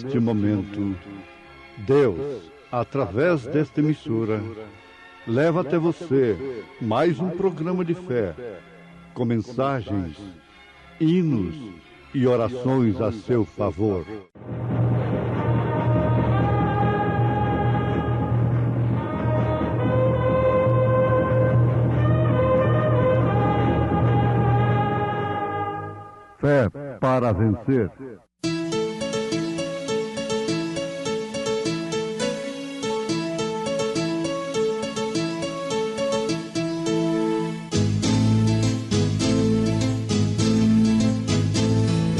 neste momento, Deus, através desta emissora, leva até você mais um programa de fé, com mensagens, hinos e orações a seu favor. Fé para vencer.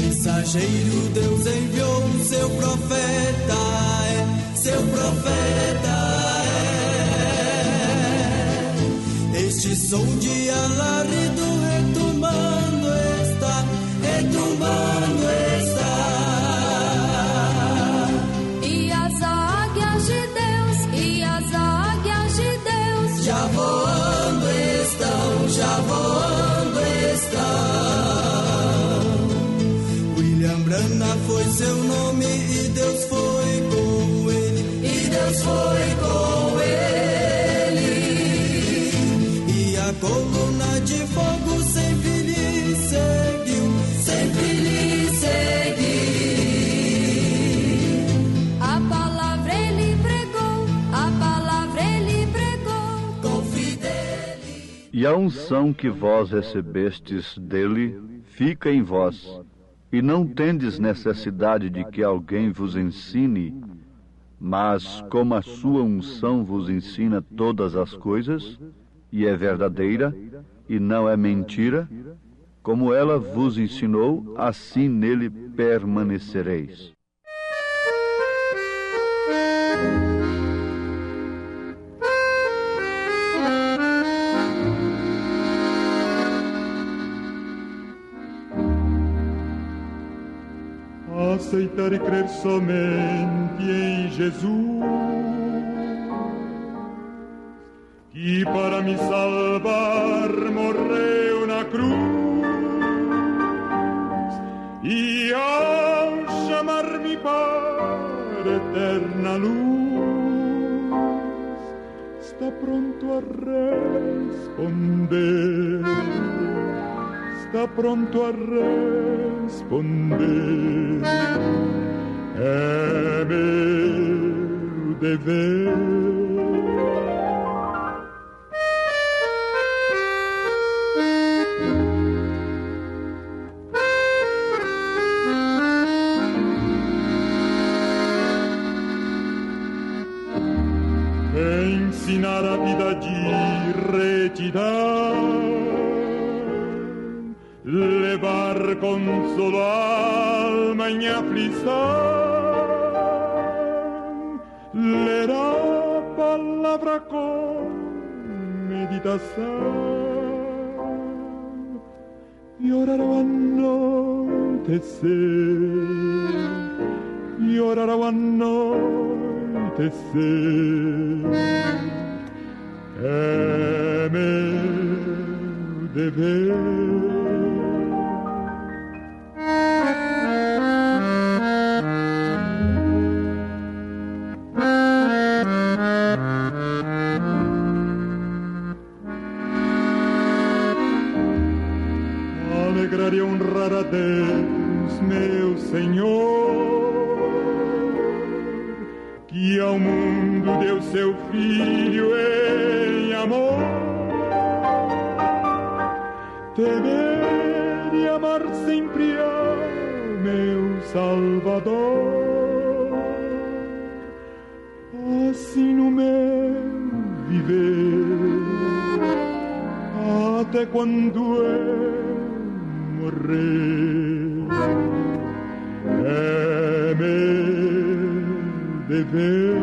Mensageiro, Deus enviou o seu profeta, seu profeta é. Este som de alarido retumbando está, retumbando está. E as águias de Deus, e as águias de Deus já voando estão, já voando estão. William Branham foi seu nome e Deus foi com ele, e Deus foi com ele. E a coluna de fogo sempre lhe seguiu, sempre lhe seguiu. A palavra ele pregou, a palavra ele pregou com fidelidade. E a unção que vós recebestes dele fica em vós, e não tendes necessidade de que alguém vos ensine, mas como a sua unção vos ensina todas as coisas, e é verdadeira, e não é mentira, como ela vos ensinou, assim nele permanecereis. Aceitar e crer somente em Jesus, que para me salvar morreu na cruz, e ao chamar-me para eterna luz, está pronto a responder. Está pronto a responder. É meu dever. Ensinar a vida de retidão, levar consolo à alma em aflição, ler a palavra com meditação e orar ao anoitecer, e orar ao anoitecer. É meu dever. Alegrar e honrar a Deus, meu Senhor, que ao mundo deu seu Filho em amor. Temer e amar sempre ao meu Salvador, assim no meu viver, até quando eu morrer. É meu dever.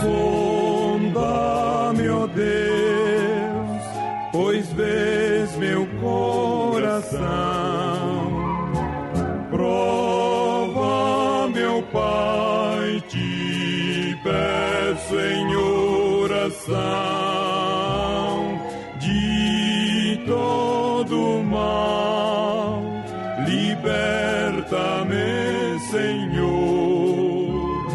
Sonda-me, ó Deus, Prova, meu Pai, te peço em oração, de todo mal, liberta-me, Senhor,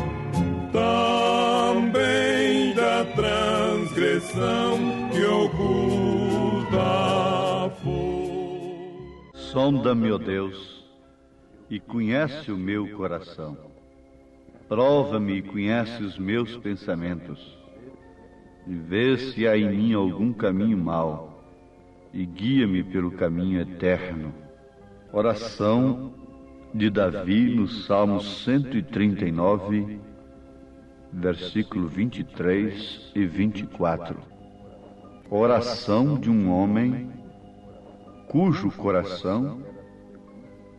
também da transgressão que oculta for. Sonda-me, ó Deus, e conhece o meu coração. Prova-me e conhece os meus pensamentos. E vê se há em mim algum caminho mau, e guia-me pelo caminho eterno. Oração de Davi no Salmo 139, versículo 23 e 24. Oração de um homem cujo coração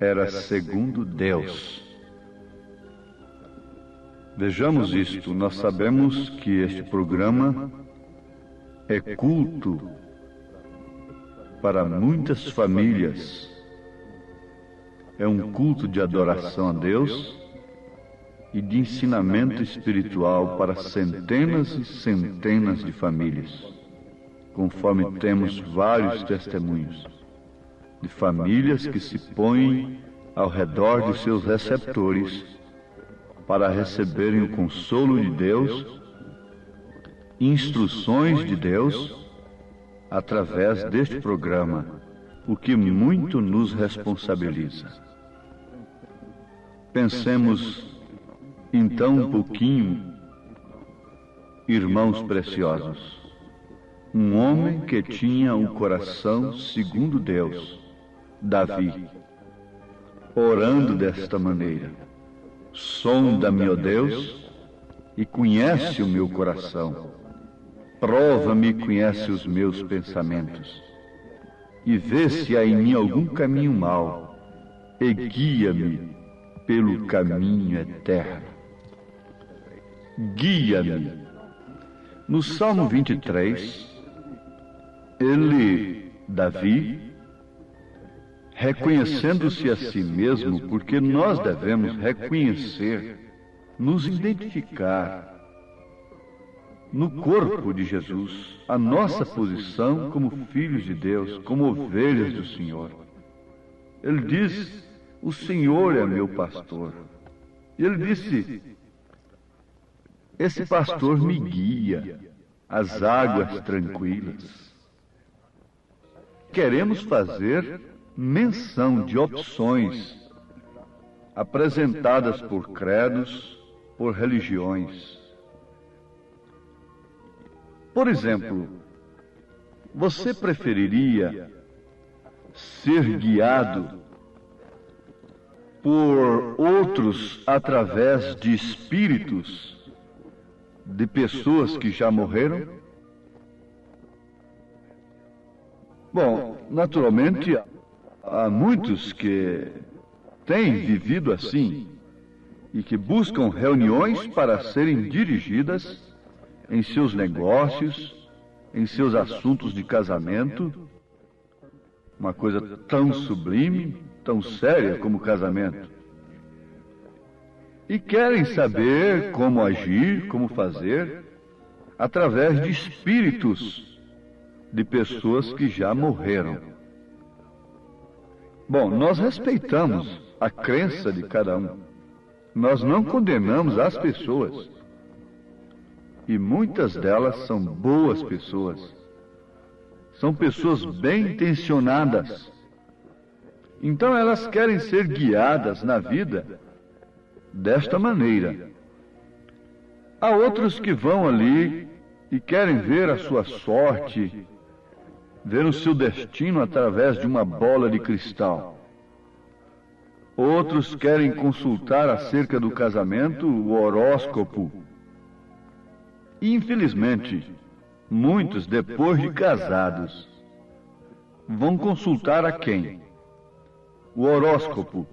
era segundo Deus. Vejamos isto, nós sabemos que este programa é culto para muitas famílias. É um culto de adoração a Deus e de ensinamento espiritual para centenas e centenas de famílias, conforme temos vários testemunhos de famílias que se põem ao redor de seus receptores para receberem o consolo de Deus, instruções de Deus, através deste programa, o que muito nos responsabiliza. Pensemos então um pouquinho, irmãos preciosos, um homem que tinha um coração segundo Deus, Davi, orando desta maneira: sonda-me, ó Deus, e conhece o meu coração. Prova-me e conhece os meus pensamentos. E vê se há em mim algum caminho mau, e guia-me pelo caminho eterno. Guia-me. No Salmo 23, Davi, reconhecendo-se a si mesmo, porque nós devemos reconhecer, nos identificar no corpo de Jesus, a nossa posição como filhos de Deus, como ovelhas do Senhor. Ele diz: o Senhor é meu pastor. E ele disse: esse pastor me guia às águas tranquilas. Queremos fazer menção de opções apresentadas por credos, por religiões. Por exemplo, você preferiria ser guiado por outros através de espíritos de pessoas que já morreram? Bom, naturalmente, há muitos que têm vivido assim e que buscam reuniões para serem dirigidas em seus negócios, em seus assuntos de casamento, uma coisa tão sublime, tão séria como o casamento. E querem saber como agir, como fazer, através de espíritos de pessoas que já morreram. Bom, nós respeitamos a crença de cada um. Nós não condenamos as pessoas. E muitas delas são boas pessoas. São pessoas bem intencionadas. Então elas querem ser guiadas na vida desta maneira. Há outros que vão ali e querem ver a sua sorte, ver o seu destino através de uma bola de cristal. Outros querem consultar acerca do casamento o horóscopo. E, infelizmente, muitos, depois de casados, vão consultar a quem? O horóscopo,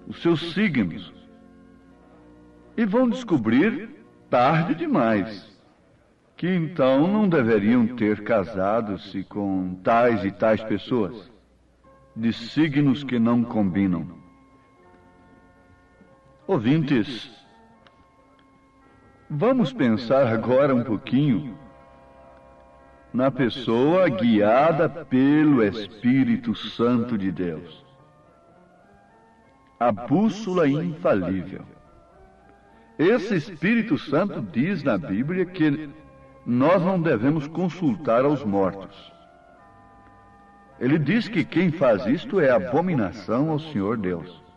os seus signos. E vão descobrir, tarde demais, que então não deveriam ter casado-se com tais e tais pessoas, de signos que não combinam. Ouvintes, vamos pensar agora um pouquinho na pessoa guiada pelo Espírito Santo de Deus. A bússola infalível. Esse Espírito Santo diz na Bíblia que nós não devemos consultar aos mortos. Ele diz que quem faz isto é abominação ao Senhor Deus.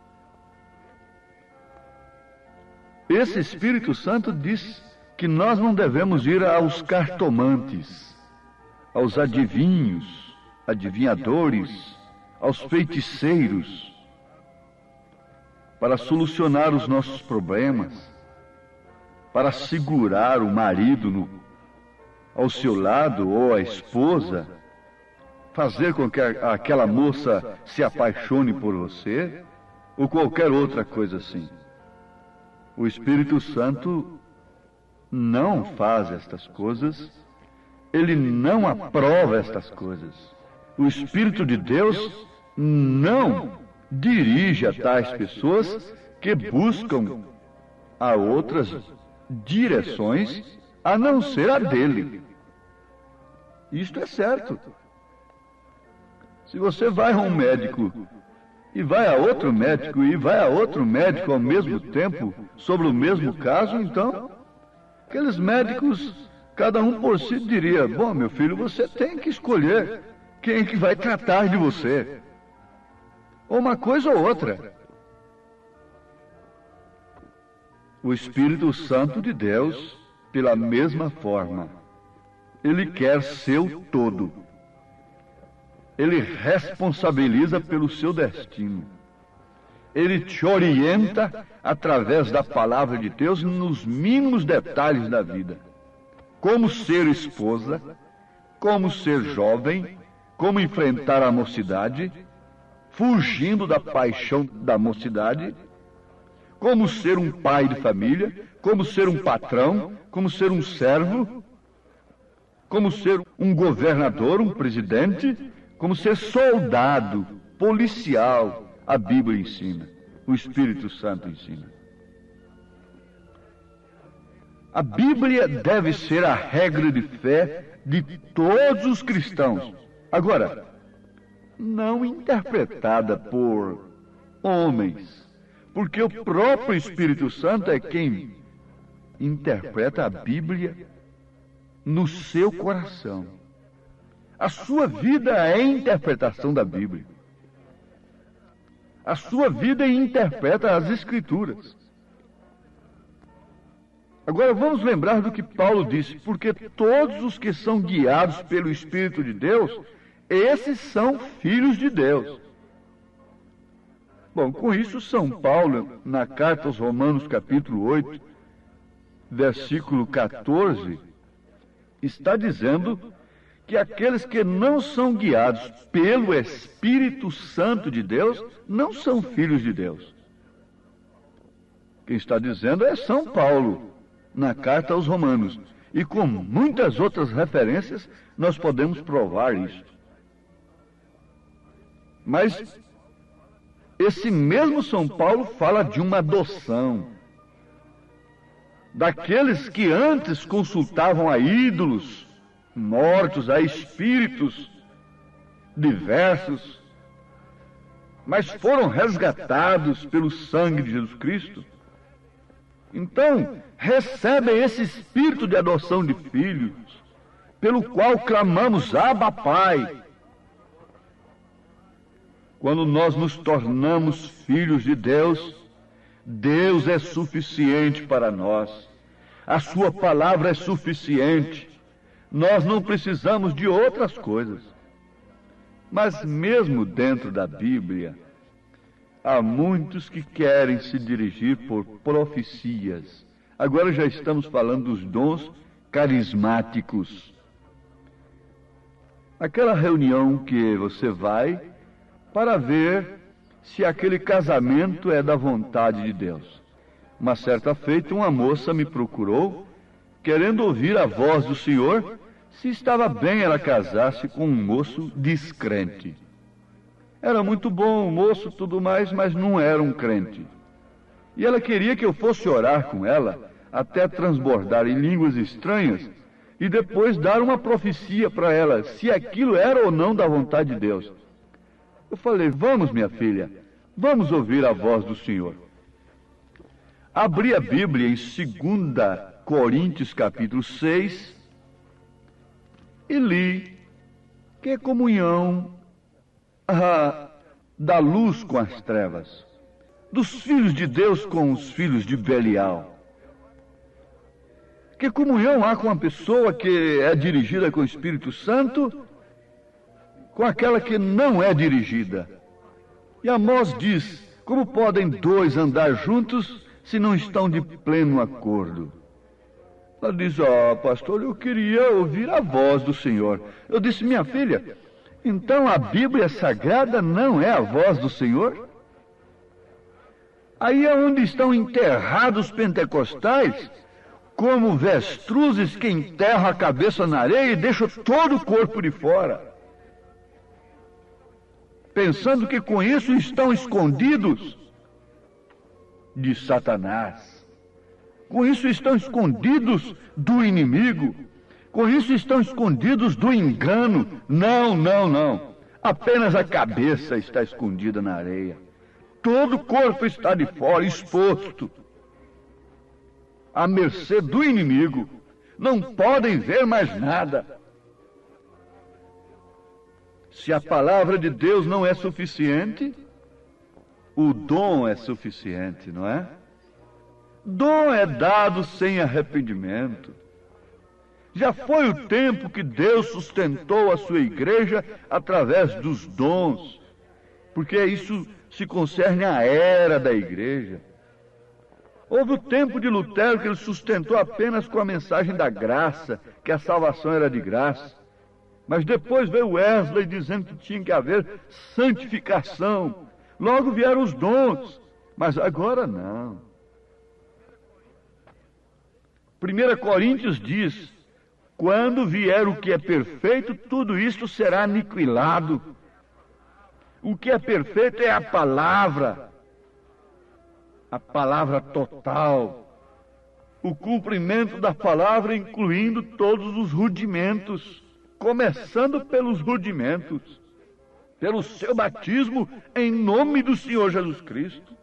Esse Espírito Santo diz que nós não devemos ir aos cartomantes, aos adivinhos, adivinhadores, aos feiticeiros, para solucionar os nossos problemas, para segurar o marido ao seu lado ou a esposa, fazer com que aquela moça se apaixone por você, ou qualquer outra coisa assim. O Espírito Santo não faz estas coisas, ele não aprova estas coisas. O Espírito de Deus não dirige a tais pessoas que buscam a outras direções a não ser a dele. Isto é certo. Se você vai a um médico e vai a outro médico e vai a outro médico ao mesmo tempo sobre o mesmo caso, então aqueles médicos, cada um por si, diria: bom, meu filho, você tem que escolher quem é que vai tratar de você, ou uma coisa ou outra. O Espírito Santo de Deus, pela mesma forma, ele quer seu todo. Ele responsabiliza pelo seu destino. Ele te orienta através da palavra de Deus nos mínimos detalhes da vida. Como ser esposa, como ser jovem, como enfrentar a mocidade, fugindo da paixão da mocidade, como ser um pai de família, como ser um patrão, como ser um servo, como ser um governador, um presidente, como ser soldado, policial. A Bíblia ensina, o Espírito Santo ensina. A Bíblia deve ser a regra de fé de todos os cristãos. Agora, não interpretada por homens, porque o próprio Espírito Santo é quem interpreta a Bíblia no seu coração. A sua vida é a interpretação da Bíblia. A sua vida interpreta as Escrituras. Agora vamos lembrar do que Paulo disse: porque todos os que são guiados pelo Espírito de Deus, esses são filhos de Deus. Bom, com isso São Paulo, na carta aos Romanos, capítulo 8, versículo 14, está dizendo que aqueles que não são guiados pelo Espírito Santo de Deus não são filhos de Deus. Quem está dizendo é São Paulo, na carta aos Romanos. E com muitas outras referências nós podemos provar isso. Mas esse mesmo São Paulo fala de uma adoção. Daqueles que antes consultavam a ídolos mortos, a espíritos diversos, mas foram resgatados pelo sangue de Jesus Cristo. Então, recebem esse espírito de adoção de filhos, pelo qual clamamos: Abba, Pai. Quando nós nos tornamos filhos de Deus, Deus é suficiente para nós. A sua palavra é suficiente. Nós não precisamos de outras coisas. Mas mesmo dentro da Bíblia, há muitos que querem se dirigir por profecias. Agora já estamos falando dos dons carismáticos. Aquela reunião que você vai para ver se aquele casamento é da vontade de Deus. Uma certa feita, uma moça me procurou, querendo ouvir a voz do Senhor, se estava bem ela casasse com um moço descrente. Era muito bom o moço, tudo mais, mas não era um crente. E ela queria que eu fosse orar com ela, até transbordar em línguas estranhas, e depois dar uma profecia para ela, se aquilo era ou não da vontade de Deus. Eu falei, vamos, minha filha, vamos ouvir a voz do Senhor. Abri a Bíblia em 2 Coríntios capítulo 6 e li que é comunhão da luz com as trevas, dos filhos de Deus com os filhos de Belial. Que comunhão há com a pessoa que é dirigida com o Espírito Santo, com aquela que não é dirigida. E Amós diz, como podem dois andar juntos se não estão de pleno acordo? Ela diz, pastor, eu queria ouvir a voz do Senhor. Eu disse, minha filha, então a Bíblia Sagrada não é a voz do Senhor? Aí é onde estão enterrados os pentecostais, como avestruzes que enterram a cabeça na areia e deixam todo o corpo de fora, pensando que com isso estão escondidos de Satanás. Com isso estão escondidos do inimigo. Com isso estão escondidos do engano. Não, não, não. Apenas a cabeça está escondida na areia. Todo o corpo está de fora, exposto, à mercê do inimigo. Não podem ver mais nada. Se a palavra de Deus não é suficiente, o dom é suficiente, não é? Dom é dado sem arrependimento. Já foi o tempo que Deus sustentou a sua igreja através dos dons, porque isso se concerne à era da igreja. Houve o tempo de Lutero que ele sustentou apenas com a mensagem da graça, que a salvação era de graça. Mas depois veio Wesley dizendo que tinha que haver santificação. Logo vieram os dons, mas agora não. 1 Coríntios diz, quando vier o que é perfeito, tudo isto será aniquilado. O que é perfeito é a palavra total, o cumprimento da palavra, incluindo todos os rudimentos, começando pelos rudimentos, pelo seu batismo em nome do Senhor Jesus Cristo,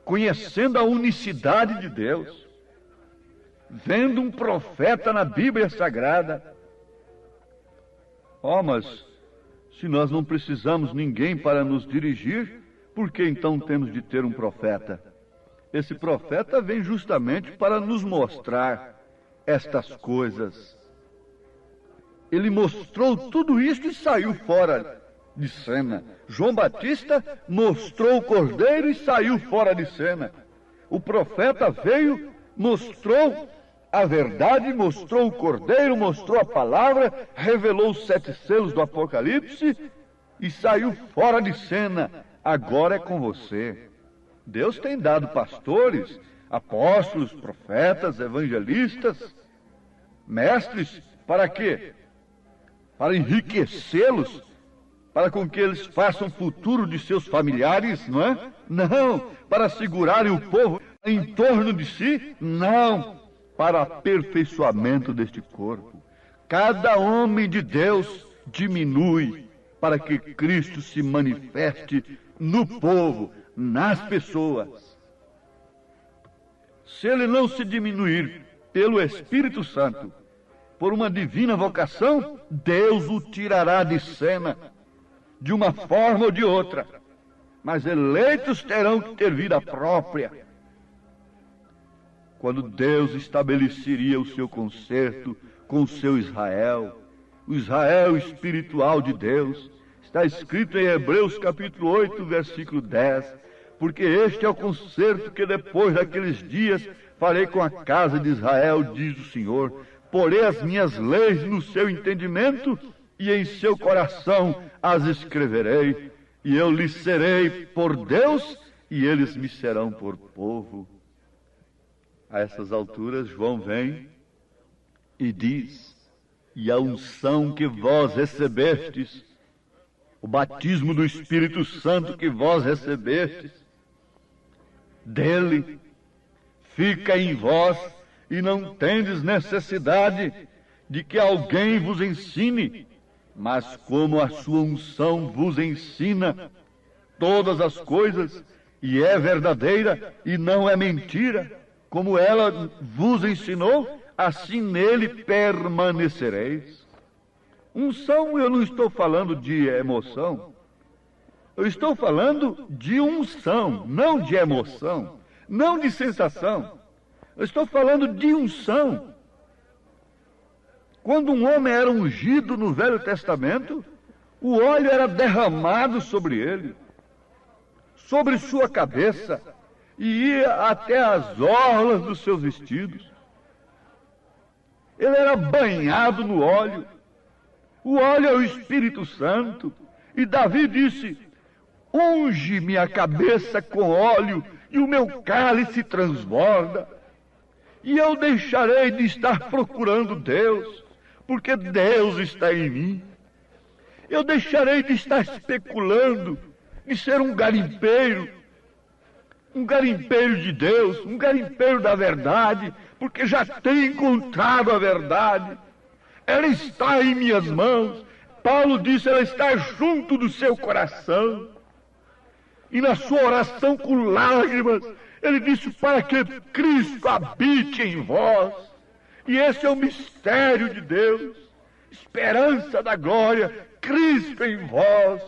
conhecendo a unicidade de Deus, vendo um profeta na Bíblia Sagrada. Mas se nós não precisamos ninguém para nos dirigir, por que então temos de ter um profeta? Esse profeta vem justamente para nos mostrar estas coisas. Ele mostrou tudo isso e saiu fora de cena. João Batista mostrou o cordeiro e saiu fora de cena. O profeta veio, mostrou a verdade, mostrou o cordeiro, mostrou a palavra, revelou os 7 selos do Apocalipse e saiu fora de cena. Agora é com você. Deus tem dado pastores, apóstolos, profetas, evangelistas, mestres, para quê? Para enriquecê-los, para com que eles façam o futuro de seus familiares, não é? Não, para segurarem o povo em torno de si, não, para aperfeiçoamento deste corpo. Cada homem de Deus diminui para que Cristo se manifeste no povo, nas pessoas. Se ele não se diminuir pelo Espírito Santo, por uma divina vocação, Deus o tirará de cena, de uma forma ou de outra. Mas eleitos terão que ter vida própria. Quando Deus estabeleceria o seu concerto com o seu Israel, o Israel espiritual de Deus, está escrito em Hebreus capítulo 8, versículo 10, porque este é o concerto que depois daqueles dias farei com a casa de Israel, diz o Senhor. Porei as minhas leis no seu entendimento e em seu coração as escreverei, e eu lhes serei por Deus e eles me serão por povo. A essas alturas, João vem e diz, e a unção que vós recebestes, o batismo do Espírito Santo que vós recebestes, dele. Fica em vós e não tendes necessidade de que alguém vos ensine, mas como a sua unção vos ensina todas as coisas, e é verdadeira e não é mentira, como ela vos ensinou, assim nele permanecereis. Unção, eu não estou falando de emoção, eu estou falando de unção, não de emoção, não de sensação. Eu estou falando de unção. Quando um homem era ungido no Velho Testamento, o óleo era derramado sobre ele, sobre sua cabeça, e ia até as orlas dos seus vestidos. Ele era banhado no óleo. O óleo é o Espírito Santo. E Davi disse: unge minha cabeça com óleo, e o meu cálice transborda. E eu deixarei de estar procurando Deus, porque Deus está em mim. Eu deixarei de estar especulando, de ser um garimpeiro de Deus, um garimpeiro da verdade, porque já tenho encontrado a verdade. Ela está em minhas mãos. Paulo disse, ela está junto do seu coração. E na sua oração com lágrimas, ele disse, para que Cristo habite em vós. E esse é o mistério de Deus, esperança da glória, Cristo em vós,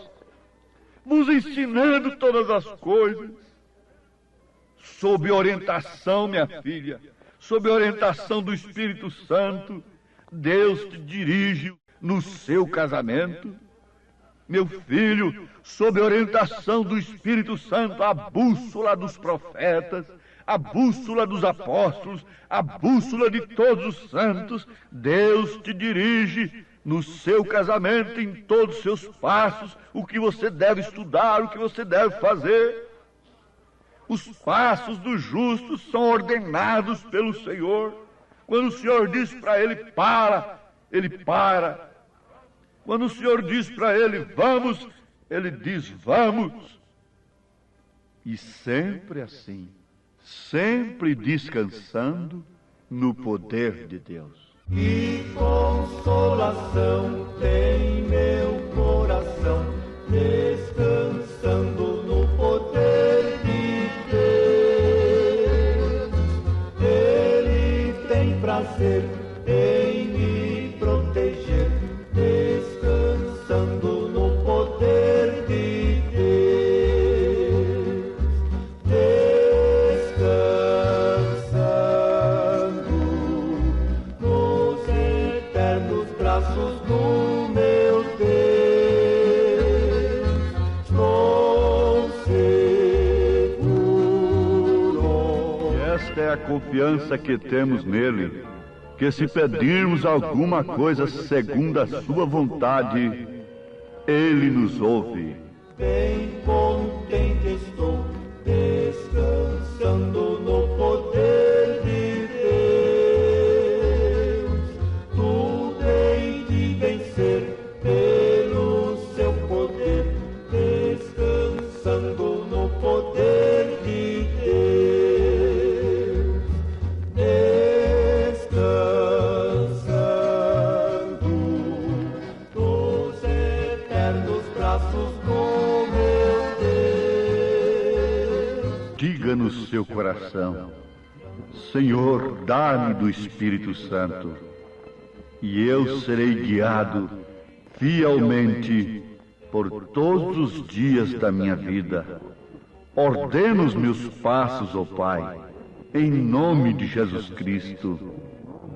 vos ensinando todas as coisas, sob orientação, minha filha, sob orientação do Espírito Santo. Deus te dirige no seu casamento. Meu filho, sob orientação do Espírito Santo, a bússola dos profetas, a bússola dos apóstolos, a bússola de todos os santos, Deus te dirige no seu casamento, em todos os seus passos, o que você deve estudar, o que você deve fazer. Os passos dos justos são ordenados pelo Senhor. Quando o Senhor diz para ele, para, ele para. Quando o Senhor diz para ele, vamos, ele diz, vamos. E sempre assim, sempre descansando no poder de Deus. Que consolação tem meu coração, descansando no poder de Deus. Ele tem prazer em me proteger, descansando no poder de Deus. Descansando nos eternos braços do meu Deus, estou seguro. E esta é a confiança que temos nele, que se pedirmos alguma coisa segundo a sua vontade, ele nos ouve. Bem contente estou, descansando no poder de Deus. Tudo hei de vencer pelo seu poder, descansando no poder de Deus. Descansando nos eternos braços do meu Deus. Diga no seu coração, Senhor, dá-me do Espírito Santo, e eu serei guiado fielmente por todos os dias da minha vida. Ordena os meus passos, ó Pai, em nome de Jesus Cristo.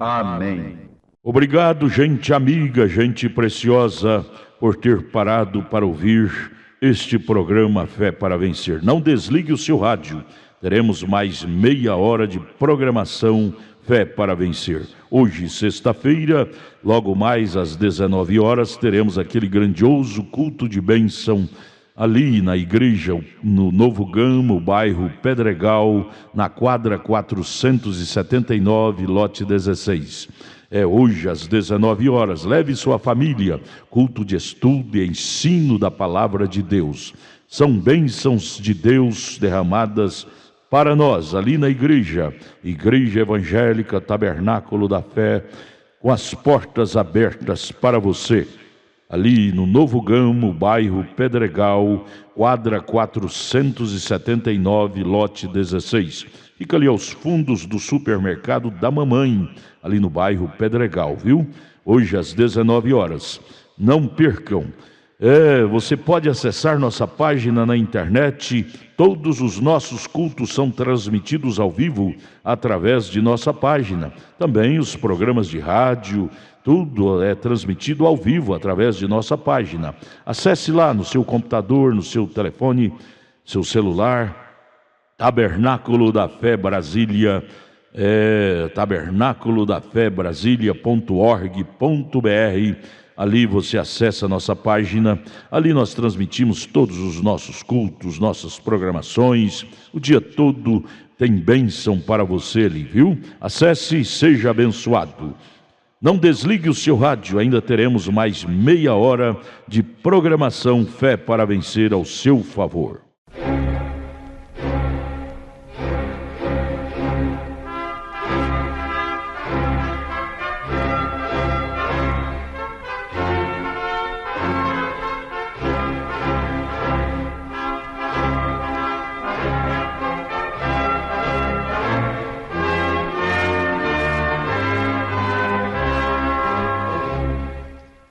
Amém. Obrigado, gente amiga, gente preciosa, por ter parado para ouvir este programa Fé para Vencer. Não desligue o seu rádio. Teremos mais meia hora de programação Fé para Vencer. Hoje, sexta-feira, logo mais às 19 horas, teremos aquele grandioso culto de bênção ali na igreja, no Novo Gama, bairro Pedregal, na quadra 479, lote 16. É hoje às 19 horas. Leve sua família, culto de estudo e ensino da palavra de Deus. São bênçãos de Deus derramadas para nós, ali na Igreja Evangélica Tabernáculo da Fé, com as portas abertas para você. Ali no Novo Gamo, bairro Pedregal, quadra 479, lote 16. Fica ali aos fundos do supermercado da Mamãe, ali no bairro Pedregal, viu? Hoje às 19 horas. Não percam. Você pode acessar nossa página na internet. Todos os nossos cultos são transmitidos ao vivo através de nossa página. Também os programas de rádio, tudo é transmitido ao vivo através de nossa página. Acesse lá no seu computador, no seu telefone, seu celular, Tabernáculo da Fé Brasília, tabernáculodafebrasilia.org.br. Ali você acessa a nossa página. Ali nós transmitimos todos os nossos cultos, nossas programações. O dia todo tem bênção para você ali, viu? Acesse e seja abençoado. Não desligue o seu rádio, ainda teremos mais meia hora de programação Fé para Vencer ao seu favor.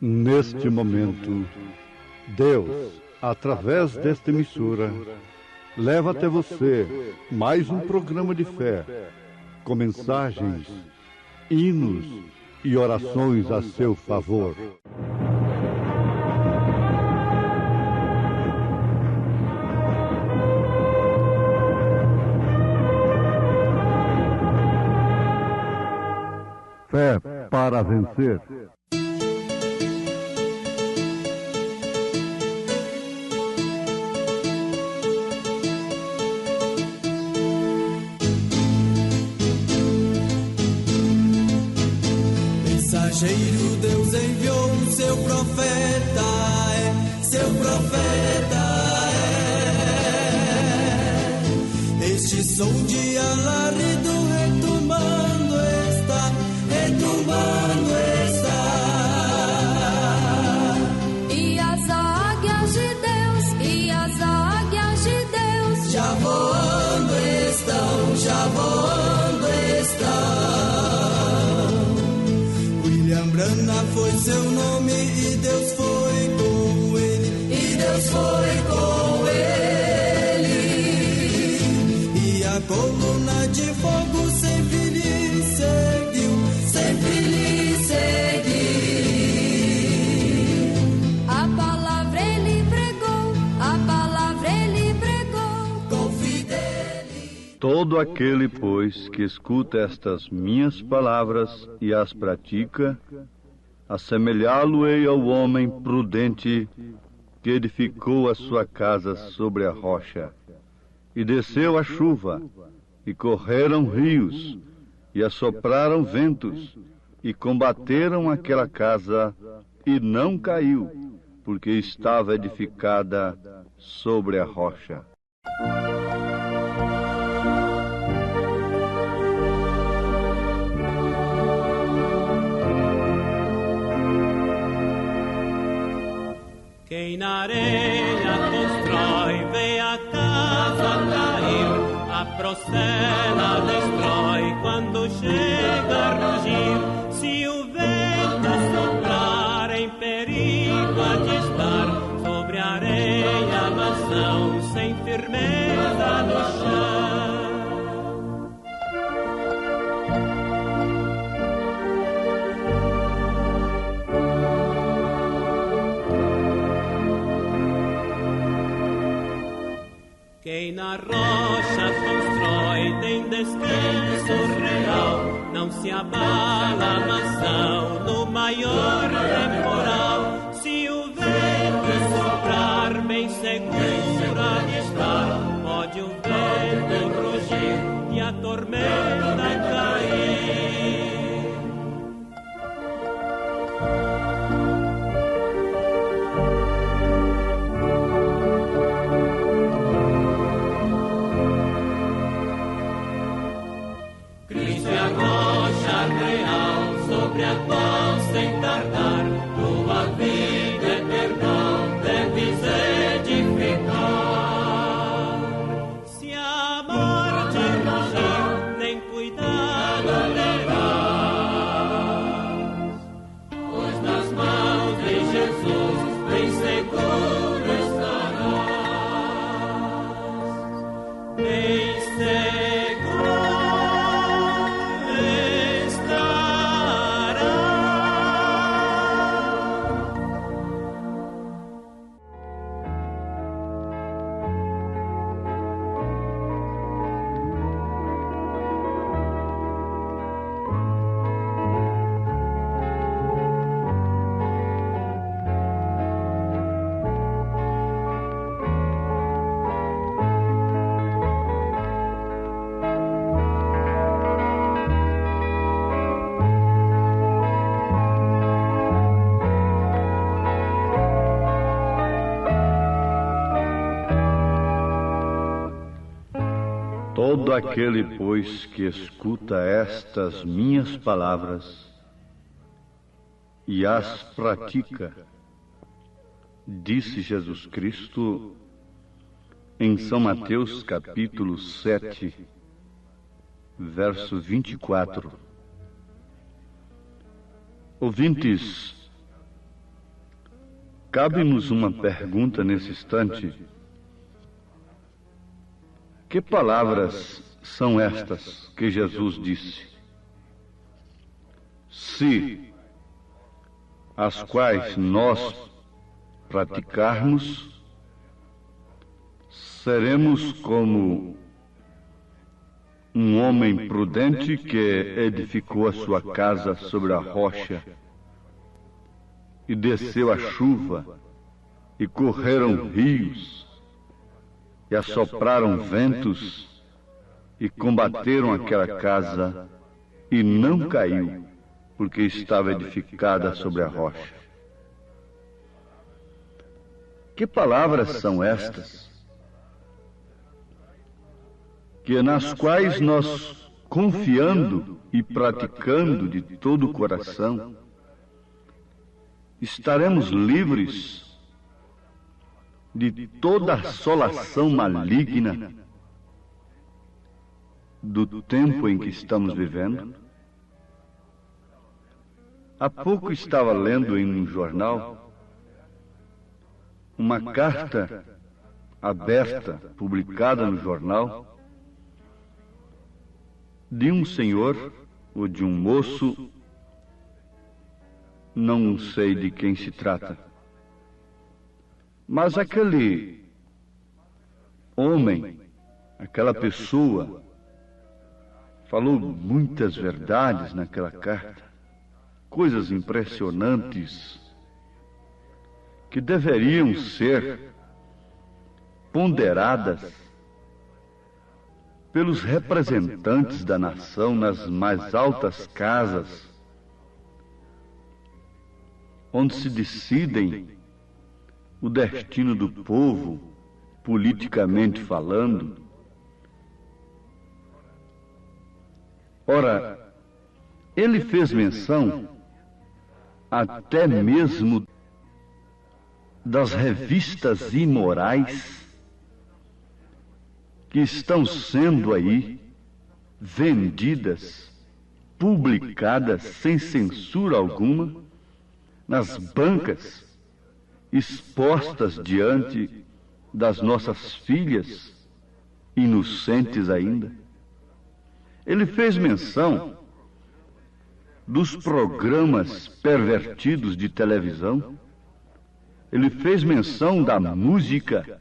Neste momento, Deus, através desta emissora, leva até você mais um programa de fé, com mensagens, hinos e orações a seu favor. Fé para vencer. Mensageiro Deus enviou seu profeta, seu profeta é. Este som de alarido retumbando está, retumbando está. E as águias de Deus, e as águias de Deus, já voando estão, já voando estão. Brana foi seu nome e Deus foi com ele, e Deus foi com ele. E a coluna de fogo sempre lhe seguiu, sempre lhe seguiu. a palavra ele pregou, a palavra ele pregou, com fidelidade. Todo aquele, pois, que escuta estas minhas palavras e as pratica, assemelhá-lo-ei ao homem prudente que edificou a sua casa sobre a rocha. E desceu a chuva, e correram rios, e assopraram ventos, e combateram aquela casa, e não caiu, porque estava edificada sobre a rocha. Quem na areia constrói, vê a casa cair, a procela destrói quando chega a rugir. Se o vento soprar, em perigo há de estar, sobre a areia a nação, sem firmeza no chão. Quem na rocha constrói tem descanso real, não se abala a nação no maior temporal. Se o vento soprar, bem segura de estar, pode o vento rugir e a tormenta cair. Todo aquele, pois, que escuta estas minhas palavras e as pratica, disse Jesus Cristo em São Mateus capítulo 7, verso 24. Ouvintes, cabe-nos uma pergunta nesse instante. Que palavras são estas que Jesus disse? Se as quais nós praticarmos, seremos como um homem prudente que edificou a sua casa sobre a rocha, e desceu a chuva, e correram rios, e assopraram ventos, e combateram aquela casa, e não caiu, porque estava edificada sobre a rocha. Que palavras são estas? Que nas quais nós, confiando e praticando de todo o coração, estaremos livres de toda assolação maligna do tempo em que estamos vivendo. Há pouco estava lendo em um jornal uma carta aberta, publicada no jornal, de um senhor ou de um moço, não sei de quem se trata, mas aquele homem, aquela pessoa, falou muitas verdades naquela carta, coisas impressionantes que deveriam ser ponderadas pelos representantes da nação nas mais altas casas, onde se decidem o destino do povo, politicamente falando. Ora, ele fez menção até mesmo das revistas imorais que estão sendo aí vendidas, publicadas sem censura alguma, nas bancas, expostas diante das nossas filhas, inocentes ainda. Ele fez menção dos programas pervertidos de televisão. Ele fez menção da música,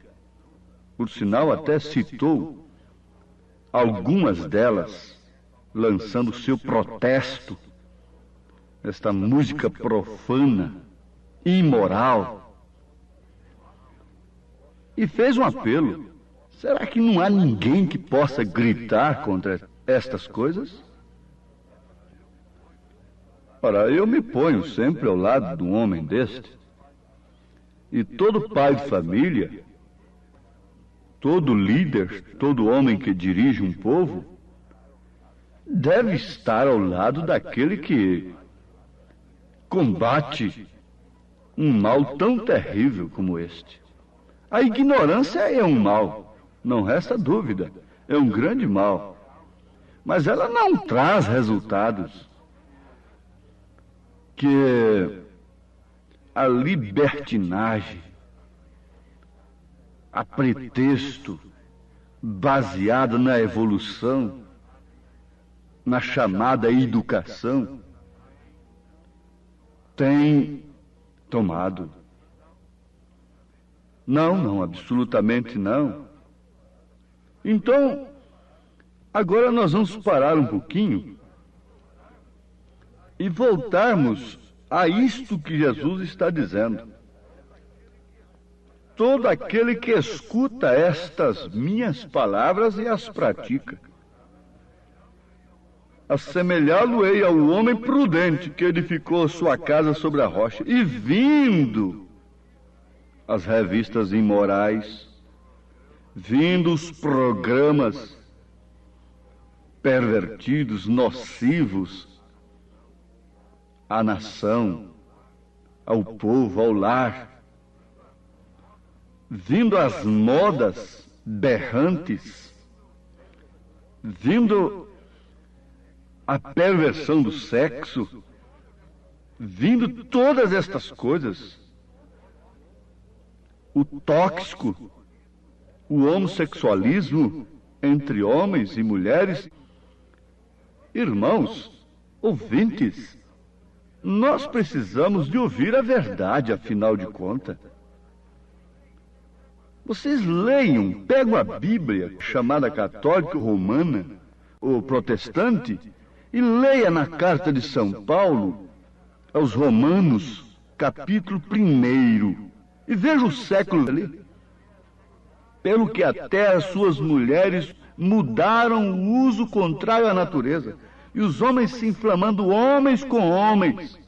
por sinal até citou algumas delas, lançando seu protesto, esta música profana, imoral. E fez um apelo. Será que não há ninguém que possa gritar contra estas coisas? Ora, eu me ponho sempre ao lado de um homem deste, e todo pai de família, todo líder, todo homem que dirige um povo, deve estar ao lado daquele que combate um mal tão terrível como este. A ignorância é um mal, não resta dúvida, é um grande mal, mas ela não traz resultados que a libertinagem, a pretexto baseada na evolução, na chamada educação, tem tomado. Não, absolutamente não. Então, agora nós vamos parar um pouquinho e voltarmos a isto que Jesus está dizendo. Todo aquele que escuta estas minhas palavras e as pratica, assemelhá-lo-ei ao homem prudente que edificou sua casa sobre a rocha, e vindo as revistas imorais, vindo os programas pervertidos, nocivos à nação, ao povo, ao lar, vindo as modas berrantes, vindo a perversão do sexo, vindo todas estas coisas, o tóxico, o homossexualismo entre homens e mulheres. Irmãos, ouvintes, nós precisamos de ouvir a verdade, afinal de contas. Vocês leiam, pegam a Bíblia, chamada católica romana, ou protestante, e leia na carta de São Paulo, aos Romanos, capítulo 1, e veja o século ali. Pelo que até as suas mulheres mudaram o uso contrário à natureza, e os homens se inflamando homens com homens.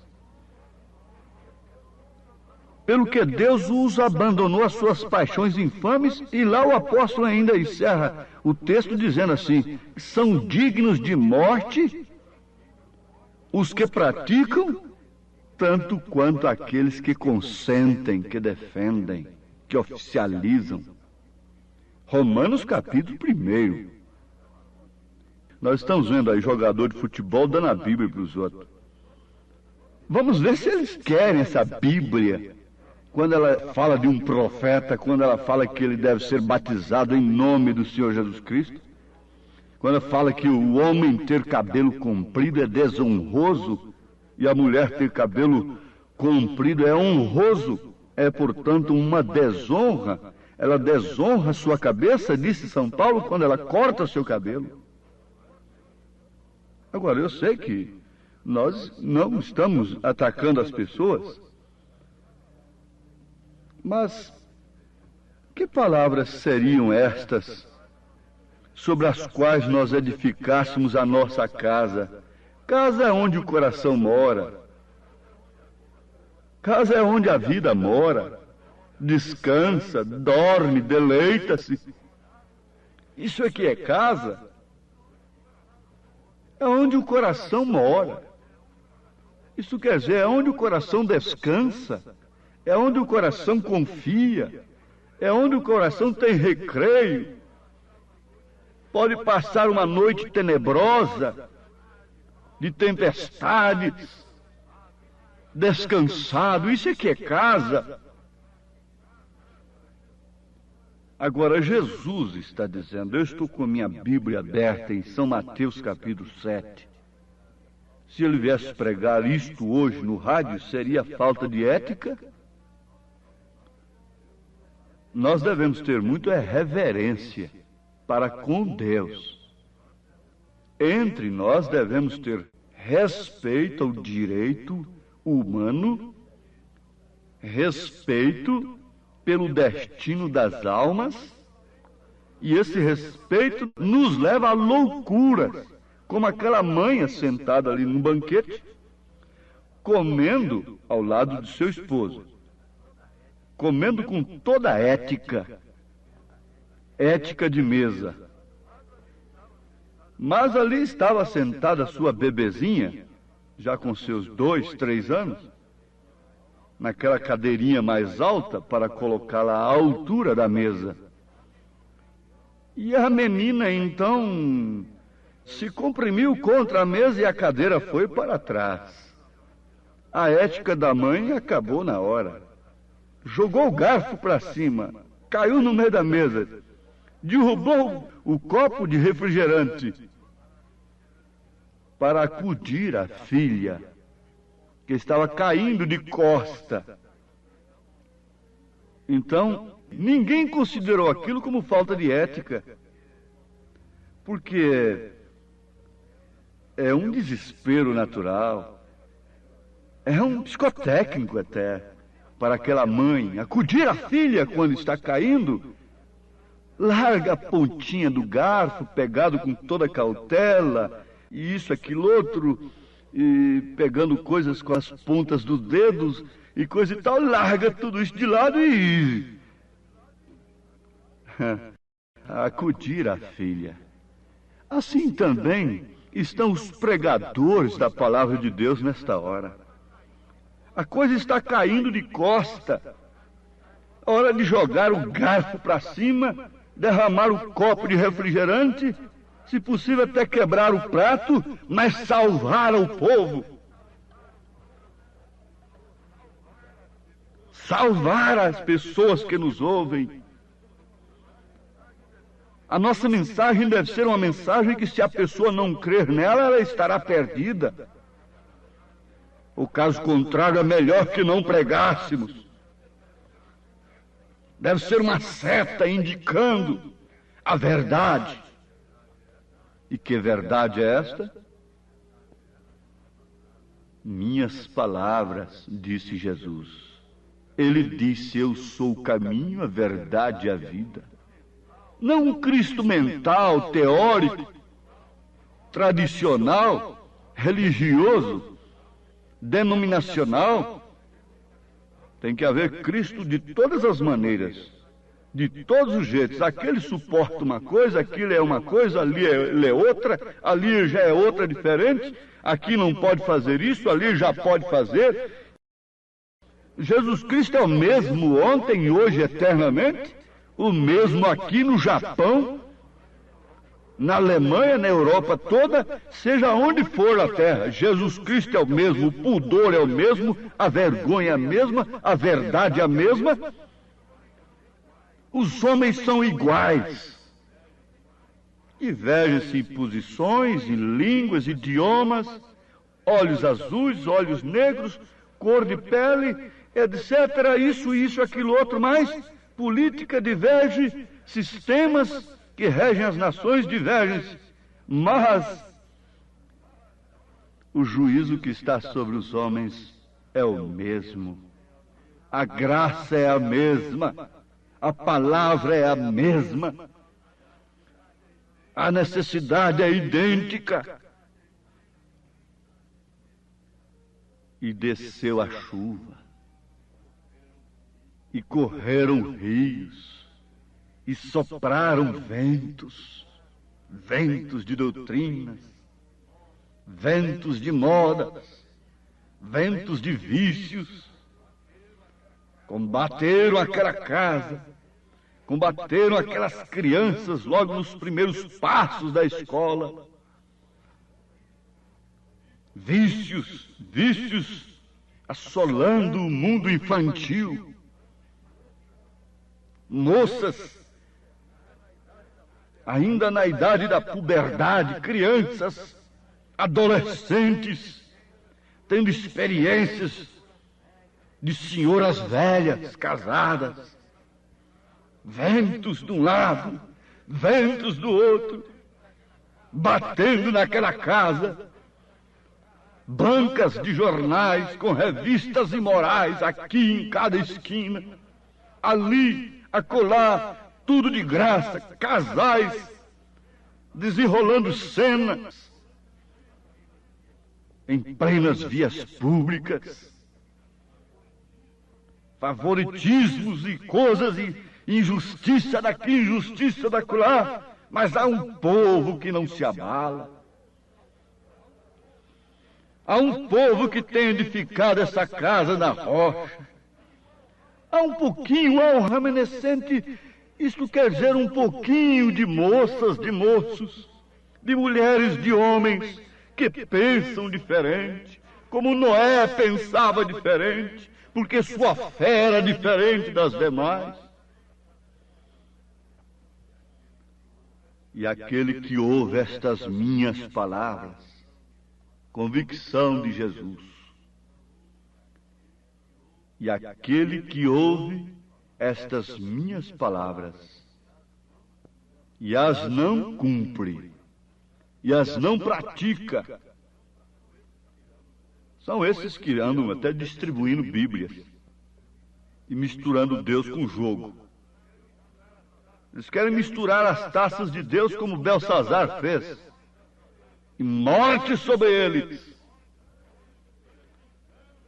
Pelo que Deus os abandonou às suas paixões infames, e lá o apóstolo ainda encerra o texto dizendo assim: são dignos de morte os que praticam, tanto quanto aqueles que consentem, que defendem, que oficializam. Romanos capítulo 1. Nós estamos vendo aí jogador de futebol dando a Bíblia para os outros. Vamos ver se eles querem essa Bíblia. Quando ela fala de um profeta, quando ela fala que ele deve ser batizado em nome do Senhor Jesus Cristo, quando ela fala que o homem ter cabelo comprido é desonroso e a mulher ter cabelo comprido é honroso, é, portanto, uma desonra. Ela desonra sua cabeça, disse São Paulo, quando ela corta seu cabelo. Agora, eu sei que nós não estamos atacando as pessoas, mas que palavras seriam estas sobre as quais nós edificássemos a nossa casa? Casa é onde o coração mora. Casa é onde a vida mora. Descansa, dorme, deleita-se. Isso é que é casa. É onde o coração mora. Isso quer dizer, é onde o coração descansa. É onde o coração confia. É onde o coração tem recreio. Pode passar uma noite tenebrosa, de tempestades, descansado. Isso é que é casa. Agora, Jesus está dizendo, eu estou com a minha Bíblia aberta em São Mateus capítulo 7. Se ele viesse pregar isto hoje no rádio, seria falta de ética? Nós devemos ter muito reverência para com Deus. Entre nós devemos ter respeito ao direito humano, respeito pelo destino das almas, e esse respeito nos leva à loucura, como aquela mãe sentada ali no banquete, comendo ao lado de seu esposo, comendo com toda a ética de mesa. Mas ali estava sentada sua bebezinha, já com seus 2, 3 anos, naquela cadeirinha mais alta para colocá-la à altura da mesa. E a menina, então, se comprimiu contra a mesa e a cadeira foi para trás. A ética da mãe acabou na hora. Jogou o garfo para cima, caiu no meio da mesa. derrubou o copo de refrigerante para acudir a filha, que estava caindo de costa. Então, ninguém considerou aquilo como falta de ética, porque é um desespero natural, é um psicotécnico até, para aquela mãe acudir a filha quando está caindo, larga a pontinha do garfo, pegado com toda cautela, e isso, aquilo, outro, e pegando coisas com as pontas dos dedos e coisa e tal, larga tudo isso de lado e acudir a filha. Assim também estão os pregadores da palavra de Deus nesta hora. A coisa está caindo de costa. Hora de jogar o garfo para cima, derramar o copo de refrigerante, se possível até quebrar o prato, mas salvar o povo. Salvar as pessoas que nos ouvem. A nossa mensagem deve ser uma mensagem que, se a pessoa não crer nela, ela estará perdida. O caso contrário, é melhor que não pregássemos. Deve ser uma seta indicando a verdade. E que verdade é esta? Minhas palavras, disse Jesus. Ele disse: eu sou o caminho, a verdade e a vida. Não um Cristo mental, teórico, tradicional, religioso, denominacional. Tem que haver Cristo de todas as maneiras, de todos os jeitos. Aquele suporta uma coisa, aquilo é uma coisa, ali é outra, ali já é outra diferente, aqui não pode fazer isso, ali já pode fazer. Jesus Cristo é o mesmo ontem, hoje, eternamente, o mesmo aqui no Japão, na Alemanha, na Europa toda, seja onde for a terra. Jesus Cristo é o mesmo, o pudor é o mesmo, a vergonha é a mesma, a verdade é a mesma. Os homens são iguais. Divergem-se em posições, em línguas, idiomas, olhos azuis, olhos negros, cor de pele, etc. Isso, aquilo, outro, mas política diverge, sistemas que regem as nações divergem, mas o juízo que está sobre os homens é o mesmo. A graça é a mesma. A palavra é a mesma. A necessidade é idêntica. E desceu a chuva. E correram rios. E sopraram ventos. Ventos de doutrinas. Ventos de modas. Ventos de vícios. Combateram aquela casa. Combateram aquelas crianças logo nos primeiros passos da escola. Vícios assolando o mundo infantil. Moças, ainda na idade da puberdade, crianças, adolescentes, tendo experiências de senhoras velhas, casadas. Ventos de um lado, ventos do outro, batendo naquela casa. Bancas de jornais com revistas imorais aqui em cada esquina. Ali, acolá, tudo de graça, casais desenrolando cenas em plenas vias públicas. Favoritismos e coisas e injustiça daqui, injustiça dacolá, mas há um povo que não se abala. Há um povo que tem edificado essa casa na rocha. Há um pouquinho, há um remanescente, isto quer dizer um pouquinho de moças, de moços, de mulheres, de homens que pensam diferente, como Noé pensava diferente, porque sua fé era diferente das demais. E aquele que ouve estas minhas palavras, convicção de Jesus. E aquele que ouve estas minhas palavras e as não cumpre, e as não pratica, são esses que andam até distribuindo Bíblias e misturando Deus com jogo. Eles querem misturar as taças de Deus como Belsazar fez, e morte sobre eles.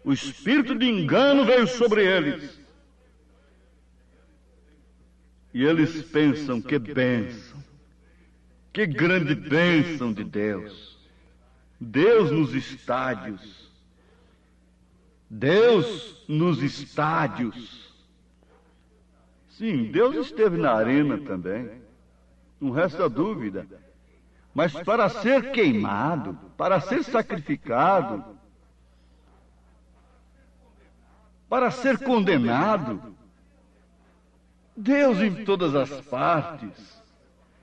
O espírito de engano veio sobre eles. E eles pensam: que bênção, que grande bênção de Deus. Deus nos estádios. Deus nos estádios. Sim, Deus esteve na arena também, não resta dúvida. Mas para ser queimado, para ser sacrificado, para ser condenado, Deus em todas as partes.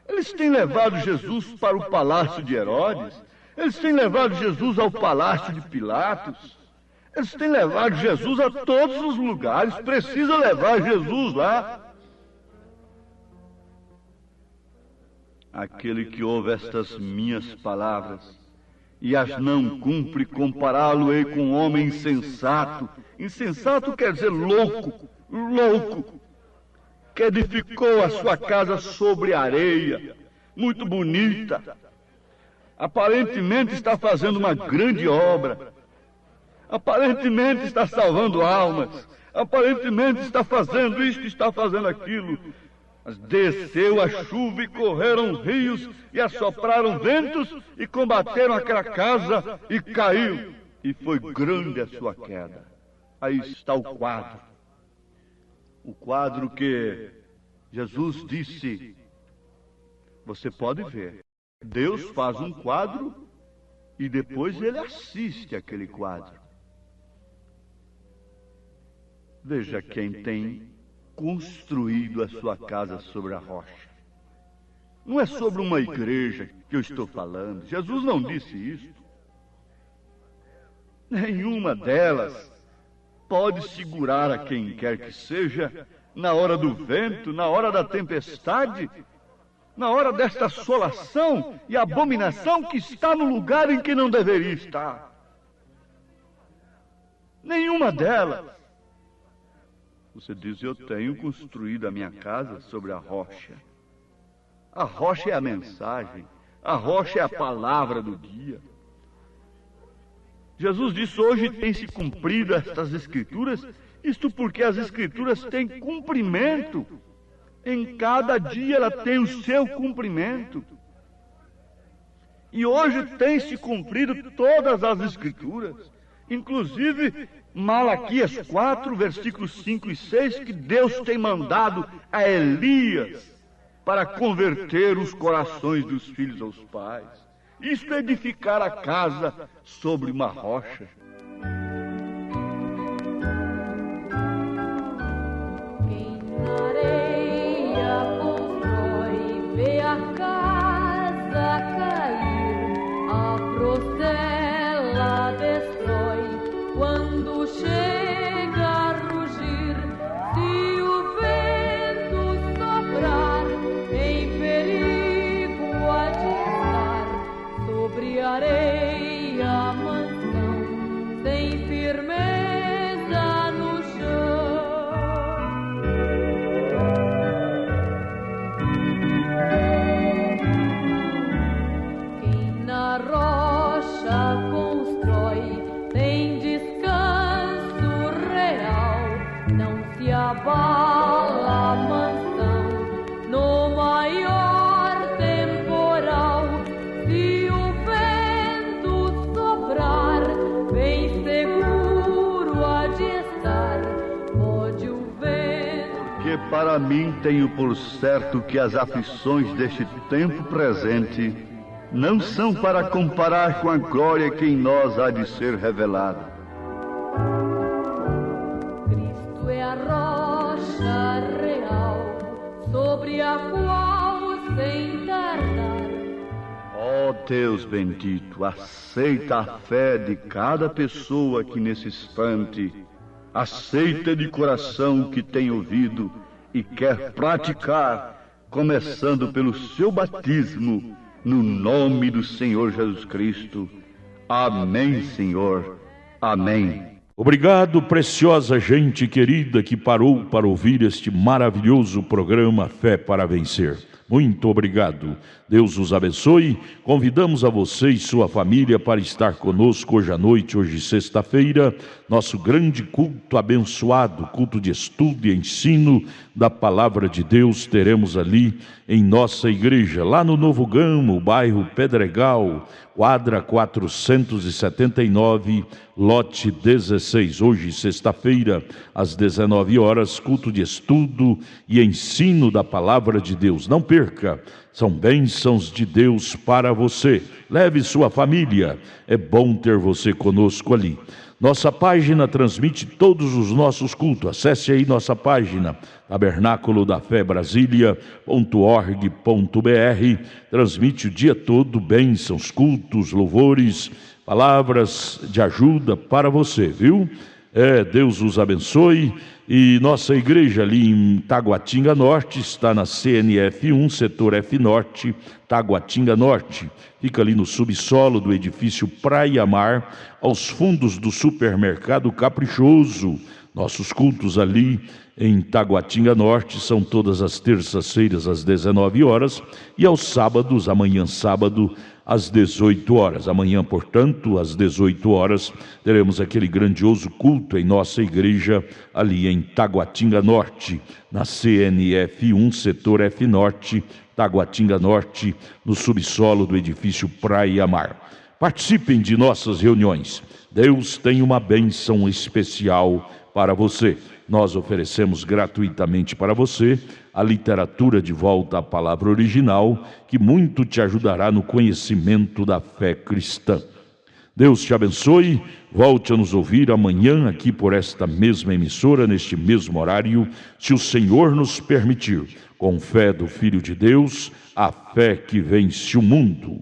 Eles têm levado Jesus para o palácio de Herodes, eles têm levado Jesus ao palácio de Pilatos, eles têm levado Jesus a todos os lugares, precisa levar Jesus lá. Aquele que ouve estas minhas palavras e as não cumpre, compará-lo-ei com um homem insensato. Insensato quer dizer louco, louco, que edificou a sua casa sobre areia, muito bonita. Aparentemente está fazendo uma grande obra, aparentemente está salvando almas, aparentemente está fazendo isto, está fazendo aquilo. Mas desceu a chuva e correram rios e assopraram ventos e combateram aquela casa e caiu. E foi grande a sua queda. Aí está o quadro. O quadro que Jesus disse: você pode ver. Deus faz um quadro e depois ele assiste aquele quadro. Veja quem tem construído a sua casa sobre a rocha. Não é sobre uma igreja que eu estou falando. Jesus não disse isso. Nenhuma delas pode segurar a quem quer que seja na hora do vento, na hora da tempestade, na hora desta assolação e abominação que está no lugar em que não deveria estar. Nenhuma delas. Você diz: eu tenho construído a minha casa sobre a rocha. A rocha é a mensagem, a rocha é a palavra do dia. Jesus disse: hoje tem se cumprido estas escrituras, isto porque as escrituras têm cumprimento. Em cada dia ela tem o seu cumprimento. E hoje tem se cumprido todas as escrituras, inclusive Malaquias 4, versículos 5 e 6, que Deus tem mandado a Elias para converter os corações dos filhos aos pais. Isto é edificar a casa sobre uma rocha. Quem na areia constrói, vê a casa cair, a procela destrói, quando chega a rugir, se o vento soprar, em perigo há de estar, sobre a areia mansão, sem firmeza no chão. Quem na rocha constrói, tem descanso real, não se abala a mansão no maior temporal. Se o vento soprar, bem seguro há de estar, pode o vento. Porque para mim tenho por certo que as aflições deste tempo presente não são para comparar com a glória que em nós há de ser revelada. Cristo é a rocha real, sobre a qual sem tardar Deus bendito, aceita a fé de cada pessoa aqui nesse instante. Aceita de coração o que tem ouvido e quer praticar, começando pelo seu batismo, no nome do Senhor Jesus Cristo. Amém, Senhor. Amém. Obrigado, preciosa gente querida que parou para ouvir este maravilhoso programa Fé para Vencer. Muito obrigado. Deus os abençoe. Convidamos a você e sua família para estar conosco hoje à noite, hoje sexta-feira, nosso grande culto abençoado, culto de estudo e ensino da Palavra de Deus. Teremos ali em nossa igreja, lá no Novo Gama, bairro Pedregal, quadra 479, lote 16. Hoje, sexta-feira, às 19 horas, culto de estudo e ensino da Palavra de Deus. Não perca, são bênçãos de Deus para você. Leve sua família, é bom ter você conosco ali. Nossa página transmite todos os nossos cultos. Acesse aí nossa página, tabernáculo da fé Brasília.org.br. Transmite o dia todo bênçãos, cultos, louvores, palavras de ajuda para você, viu? Deus os abençoe. E nossa igreja ali em Taguatinga Norte está na CNF 1, setor F Norte, Taguatinga Norte. Fica ali no subsolo do edifício Praia Mar, aos fundos do supermercado Caprichoso. Nossos cultos ali em Taguatinga Norte são todas as terças-feiras às 19 horas e aos sábados, amanhã sábado, às 18 horas. Amanhã, portanto, às 18 horas, teremos aquele grandioso culto em nossa igreja ali em Taguatinga Norte, na CNF 1, setor F Norte, Taguatinga Norte, no subsolo do edifício Praia Mar. Participem de nossas reuniões. Deus tem uma bênção especial para você. Nós oferecemos gratuitamente para você a literatura De Volta à Palavra Original, que muito te ajudará no conhecimento da fé cristã. Deus te abençoe. Volte a nos ouvir amanhã aqui por esta mesma emissora, neste mesmo horário, se o Senhor nos permitir. Com fé do Filho de Deus, a fé que vence o mundo.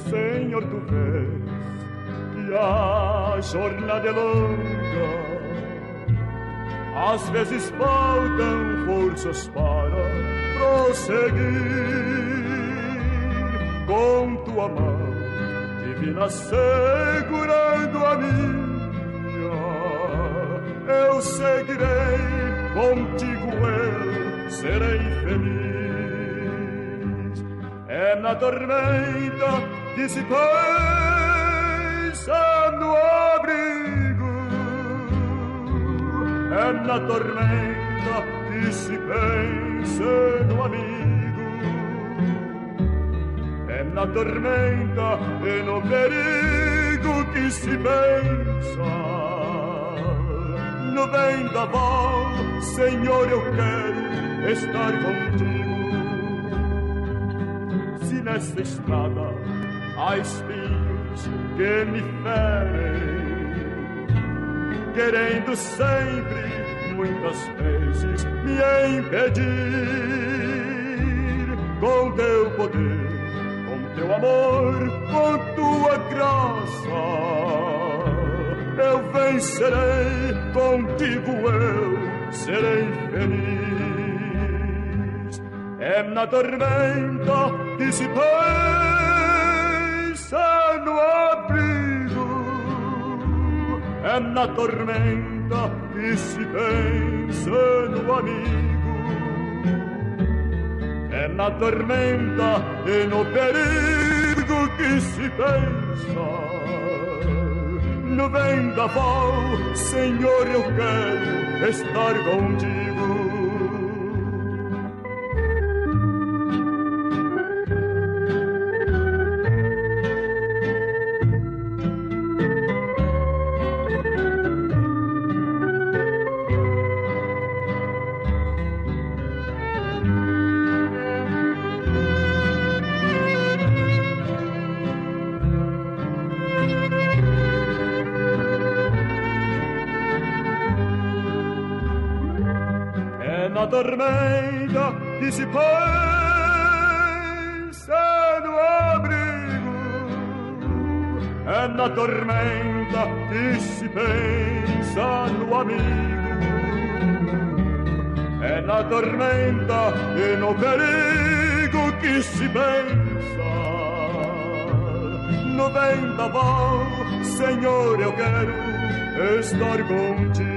Senhor, tu vês que a jornada é longa, às vezes faltam forças para prosseguir. Com tua mão divina segurando a minha, eu seguirei, contigo eu serei feliz. É na tormenta que se pensa no abrigo, é na tormenta que se pensa no amigo, é na tormenta e no perigo que se pensa no vendaval. Senhor, eu quero estar contigo. Se nessa estrada há espinhos que me ferem, querendo sempre, muitas vezes, me impedir, com teu poder, com teu amor, com tua graça, eu vencerei, contigo eu serei feliz. É na tormenta que se pensa no abrigo, é na tormenta que se pensa no amigo, é na tormenta e no perigo que se pensa no vendaval. Senhor, eu quero estar contigo. tormenta que se pensa no abrigo, é na tormenta que se pensa no amigo, é na tormenta e no perigo que se pensa no vendaval. Senhor, eu quero estar contigo.